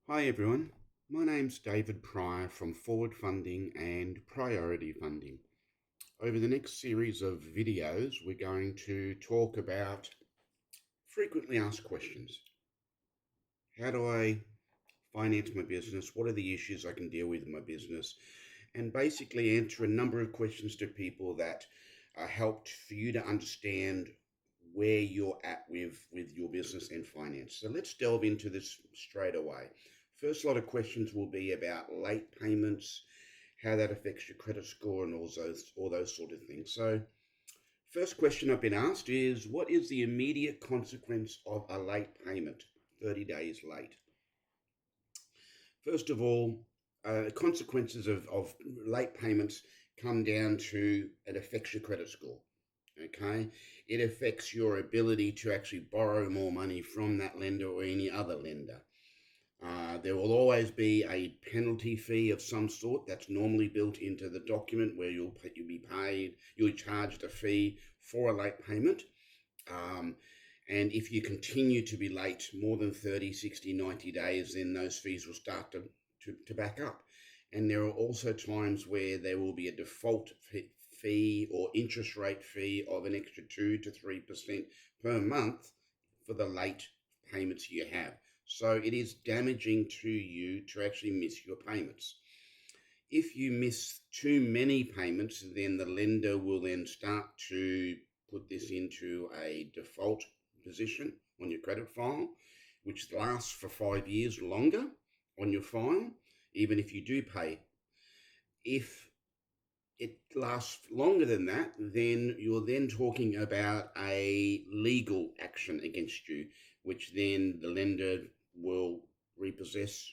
Hi everyone, my name's David Pryor from Forward Funding and Priority Funding. Over the next series of videos, we're going to talk about frequently asked questions. How do I finance my business? What are the issues I can deal with in my business? And basically answer a number of questions to people that are helped for you to understand where you're at with your business and finance. So let's delve into this straight away. First lot of questions will be about late payments, how that affects your credit score, and all those sort of things. So first question I've been asked is, what is the immediate consequence of a late payment, 30 days late? First of all, consequences of late payments come down to it affects your credit score. Okay, it affects your ability to actually borrow more money from that lender or any other lender. There will always be a penalty fee of some sort that's normally built into the document where you'll be paid, you'll be charged a fee for a late payment. And if you continue to be late more than 30, 60, 90 days, then those fees will start to back up. And there are also times where there will be a default fee or interest rate fee of an extra 2 to 3% per month for the late payments you have. So it is damaging to you to actually miss your payments. If you miss too many payments, then the lender will then start to put this into a default position on your credit file, which lasts for 5 years longer on your file, even if you do pay. If it lasts longer than that, then you're then talking about a legal action against you, which then the lender will repossess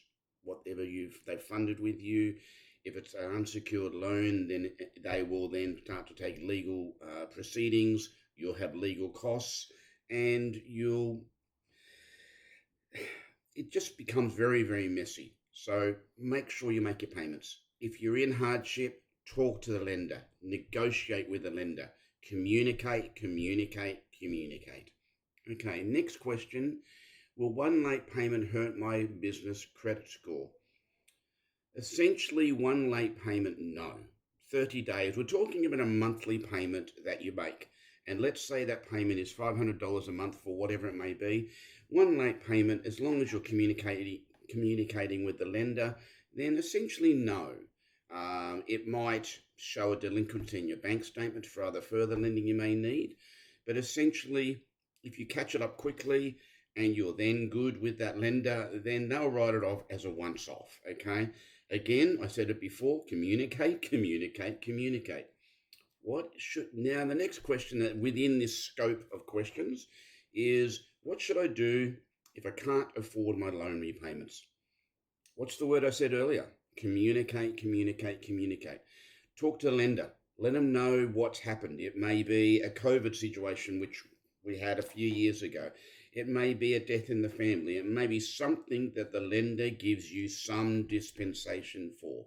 whatever they've funded with you. If it's an unsecured loan, then they will then start to take legal proceedings. You'll have legal costs, and it just becomes very, very messy. So make sure you make your payments. If you're in hardship, talk to the lender, negotiate with the lender, communicate. Okay, next question. Will one late payment hurt my business credit score? Essentially, one late payment, no. 30 days. We're talking about a monthly payment that you make. And let's say that payment is $500 a month for whatever it may be. One late payment, as long as you're communicating with the lender, then essentially no. It might show a delinquency in your bank statement for other further lending you may need. But essentially, if you catch it up quickly and you're then good with that lender, then they'll write it off as a once-off, okay? Again, I said it before, communicate. Now the next question that within this scope of questions is, what should I do if I can't afford my loan repayments? What's the word I said earlier? Communicate. Talk to the lender. Let them know what's happened. It may be a COVID situation, which we had a few years ago. It may be a death in the family. It may be something that the lender gives you some dispensation for.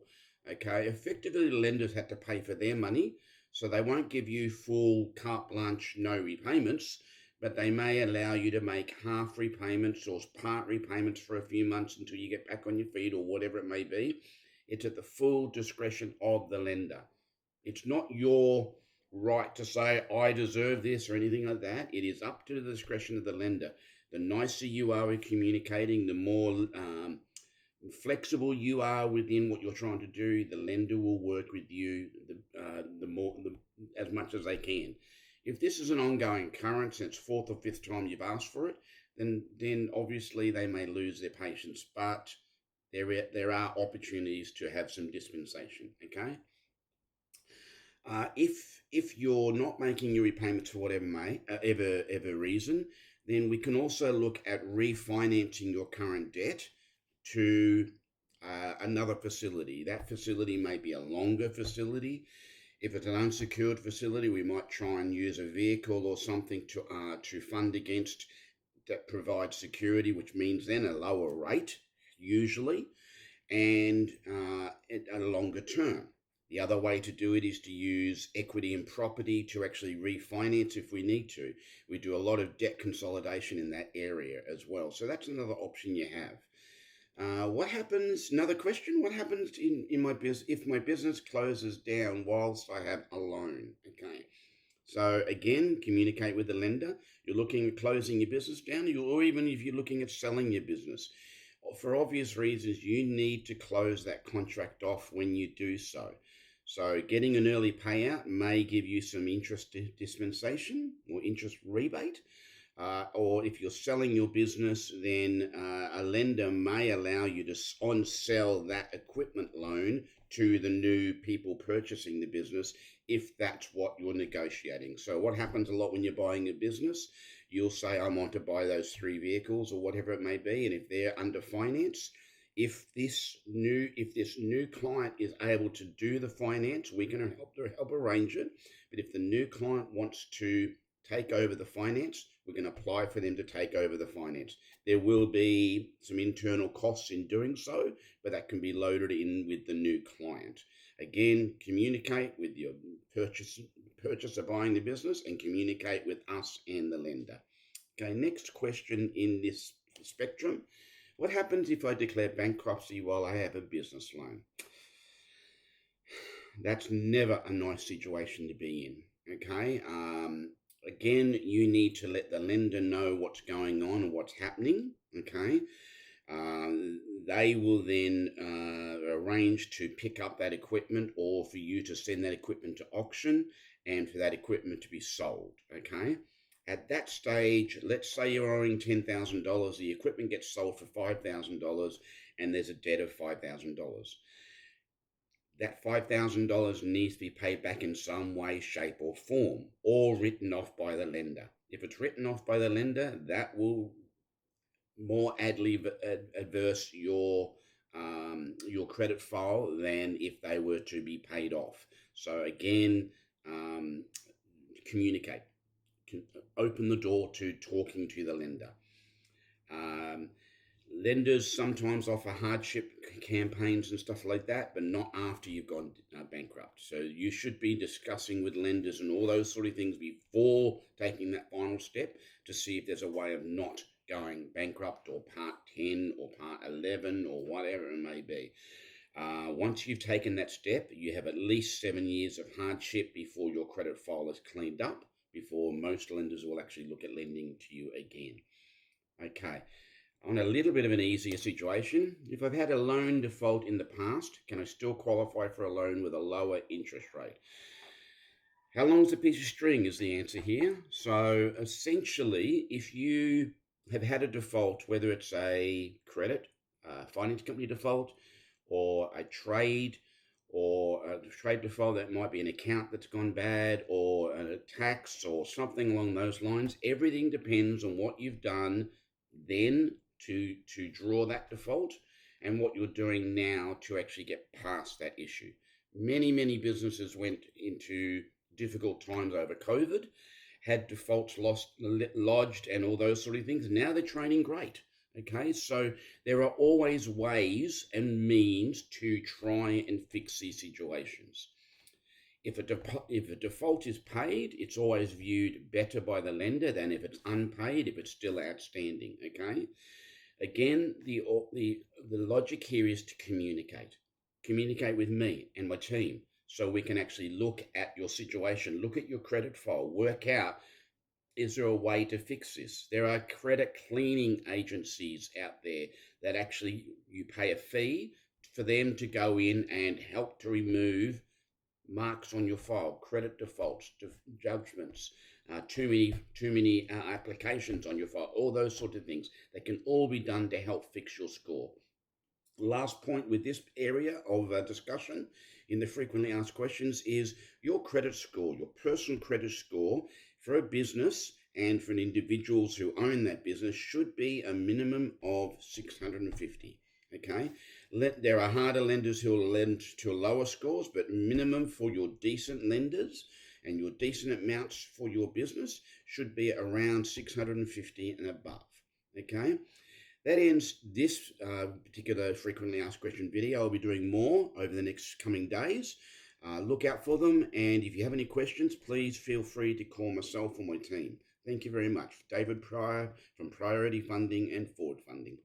Okay, effectively the lenders had to pay for their money, so they won't give you full carte blanche, no repayments, but they may allow you to make half repayments or part repayments for a few months until you get back on your feet or whatever it may be. It's at the full discretion of the lender. It's not your right to say, I deserve this or anything like that. It is up to the discretion of the lender. The nicer you are in communicating, the more flexible you are within what you're trying to do, the lender will work with you as much as they can. If this is an ongoing occurrence and it's fourth or fifth time you've asked for it, then obviously they may lose their patience, but there are opportunities to have some dispensation, okay? If you're not making your repayments for whatever ever reason, then we can also look at refinancing your current debt to another facility. That facility may be a longer facility. If it's an unsecured facility, we might try and use a vehicle or something to fund against that provides security, which means then a lower rate usually, and at a longer term. The other way to do it is to use equity in property to actually refinance if we need to. We do a lot of debt consolidation in that area as well. So that's another option you have. What happens? Another question. What happens in my business if my business closes down whilst I have a loan? Okay. So again, communicate with the lender. You're looking at closing your business down, or even if you're looking at selling your business. For obvious reasons, you need to close that contract off when you do so. So getting an early payout may give you some interest dispensation or interest rebate. Or if you're selling your business, then a lender may allow you to on-sell that equipment loan to the new people purchasing the business if that's what you're negotiating. So what happens a lot when you're buying a business, you'll say, I want to buy those 3 vehicles or whatever it may be, and if they're under finance, if this new client is able to do the finance, we can help arrange it. But if the new client wants to take over the finance, we can apply for them to take over the finance. There will be some internal costs in doing so, but that can be loaded in with the new client. Again, communicate with your purchaser buying the business, and communicate with us and the lender. Okay, next question in this spectrum. What happens if I declare bankruptcy while I have a business loan? That's never a nice situation to be in. Okay. Again, you need to let the lender know what's going on and what's happening. Okay. They will then arrange to pick up that equipment, or for you to send that equipment to auction and for that equipment to be sold. Okay. At that stage, let's say you're owing $10,000, the equipment gets sold for $5,000, and there's a debt of $5,000. That $5,000 needs to be paid back in some way, shape, or form, or written off by the lender. If it's written off by the lender, that will more adverse your credit file than if they were to be paid off. So again, communicate. Open the door to talking to the lender. Lenders sometimes offer hardship campaigns and stuff like that, but not after you've gone bankrupt. So you should be discussing with lenders and all those sort of things before taking that final step, to see if there's a way of not going bankrupt, or part 10 or part 11 or whatever it may be. Once you've taken that step, you have at least 7 years of hardship before your credit file is cleaned up, before most lenders will actually look at lending to you again. Okay. On a little bit of an easier situation, if I've had a loan default in the past, can I still qualify for a loan with a lower interest rate? How long is a piece of string is the answer here. So essentially, if you have had a default, whether it's a credit, finance company default, or a trade, or a trade default, that might be an account that's gone bad, or a tax, or something along those lines, everything depends on what you've done then to draw that default, and what you're doing now to actually get past that issue. Many businesses went into difficult times over COVID, had defaults lodged and all those sort of things. Now they're trading great. Okay, so there are always ways and means to try and fix these situations. If a default is paid, it's always viewed better by the lender than if it's unpaid, if it's still outstanding. Okay. Again, the logic here is to communicate with me and my team, so we can actually look at your situation, look at your credit file, work out, is there a way to fix this? There are credit cleaning agencies out there that actually you pay a fee for them to go in and help to remove marks on your file, credit defaults, judgments, too many applications on your file, all those sort of things. They can all be done to help fix your score. Last point with this area of discussion in the frequently asked questions is your credit score, your personal credit score for a business and for individuals who own that business should be a minimum of 650. Okay, there are harder lenders who will lend to lower scores, but minimum for your decent lenders and your decent amounts for your business should be around 650 and above. Okay, that ends this particular frequently asked question video. I'll be doing more over the next coming days. Look out for them, and if you have any questions, please feel free to call myself or my team. Thank you very much. David Pryor from Priority Funding and Forward Funding.